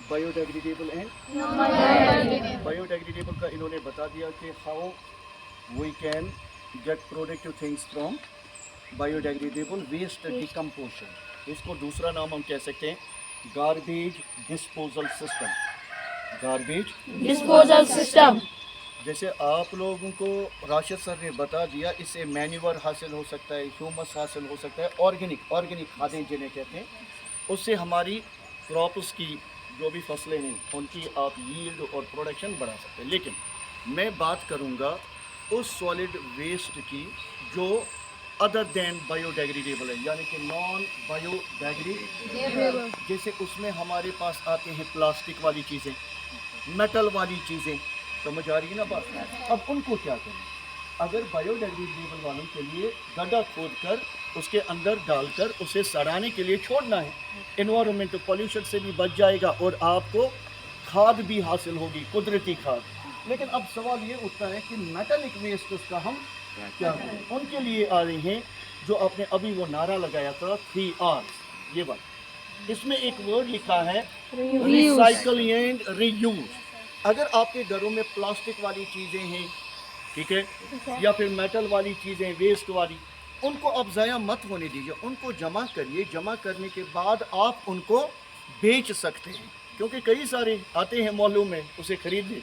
Biodegradable and biodegradable का इन्होंने बता दिया कि how we can get productive things from biodegradable waste decomposition. इसको दूसरा नाम हम कह सकते हैं garbage disposal system. Garbage disposal system. जैसे आप लोगों को राशिद सर ने बता दिया, इससे मैन्यूअर हासिल हो सकता है, ह्यूमस हासिल हो सकता है, ऑर्गेनिक खादें जिन्हें कहते हैं, उससे हमारी क्रॉप्स की जो भी फसलें हैं उनकी आप यील्ड और प्रोडक्शन बढ़ा सकते हैं। लेकिन मैं बात करूंगा उस सॉलिड वेस्ट की जो अदर देन बायोडिग्रेडेबल है, यानी कि नॉन बायोडिग्रेडेबल। जैसे उसमें हमारे पास आते हैं प्लास्टिक वाली चीज़ें, मेटल वाली चीज़ें, समझ आ रही है ना बात। अब उनको क्या करें? अगर बायोडिग्रेडेबल वालों के लिए गड्ढा खोद कर उसके अंदर डालकर उसे सड़ाने के लिए छोड़ना है, एनवायरमेंट पॉल्यूशन से भी बच जाएगा और आपको खाद भी हासिल होगी, कुदरती खाद। लेकिन अब सवाल ये उठता है कि मेटालिक वेस्ट का हम क्या करें? उनके लिए आ रहे हैं जो आपने अभी वो नारा लगाया था 3R, ये बात। इसमें एक वर्ड लिखा है रिसाइकल एंड रीयूज। अगर आपके घरों में प्लास्टिक वाली चीज़ें हैं, ठीक है, या फिर मेटल वाली चीज़ें वेस्ट वाली, उनको आप ज़ाया मत होने दीजिए, उनको जमा करिए। जमा करने के बाद आप उनको बेच सकते हैं, क्योंकि कई सारे आते हैं मोहल्लों में उसे खरीदने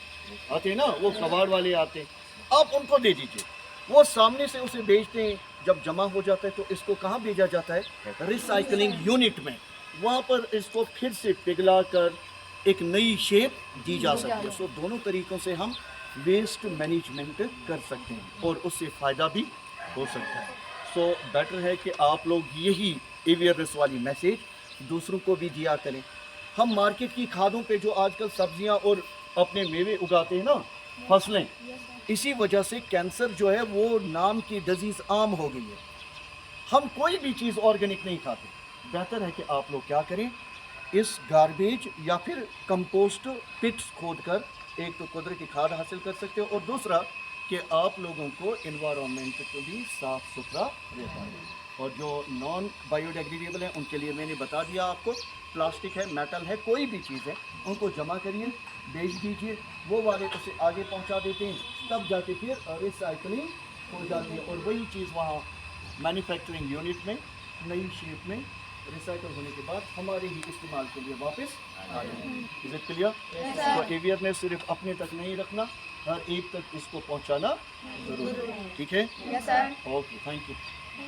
आते हैं ना, वो कबाड़ वाले आते हैं, आप उनको दे दीजिए, वो सामने से उसे बेचते हैं। जब जमा हो जाता है तो इसको कहाँ भेजा जाता है? रिसाइकलिंग यूनिट में। वहाँ पर इसको फिर से पिघला कर एक नई शेप दी जा सकती है। सो दोनों तरीक़ों से हम वेस्ट मैनेजमेंट कर सकते हैं और उससे फ़ायदा भी हो सकता है। सो बेटर है कि आप लोग यही अवेयरनेस वाली मैसेज दूसरों को भी दिया करें। हम मार्केट की खादों पे जो आजकल सब्जियां और अपने मेवे उगाते हैं ना, फसलें, इसी वजह से कैंसर जो है वो नाम की डिजीज़ आम हो गई है। हम कोई भी चीज़ ऑर्गेनिक नहीं खाते। बेहतर है कि आप लोग क्या करें, इस गार्बेज या फिर कंपोस्ट पिट्स खोद कर एक तो कुदरती खाद हासिल कर सकते हो, और दूसरा कि आप लोगों को एनवायरनमेंट को भी साफ़ सुथरा रहता है। और जो नॉन बायोडिग्रेडेबल है उनके लिए मैंने बता दिया आपको, प्लास्टिक है, मेटल है, कोई भी चीज़ है, उनको जमा करिए, बेच दीजिए, वो वाले उसे आगे पहुंचा देते हैं, तब जाके फिर रिसाइकलिंग हो जाती है और वही चीज़ वहाँ मैन्युफैक्चरिंग यूनिट में नई शेप में रिसाइकल होने के बाद हमारे ही इस्तेमाल के लिए वापस आ जाए। Is it clear? तो अवेयरनेस सिर्फ अपने तक नहीं रखना, हर एक तक इसको पहुंचाना जरूरी है। ठीक है? Yes sir. Okay, thank you.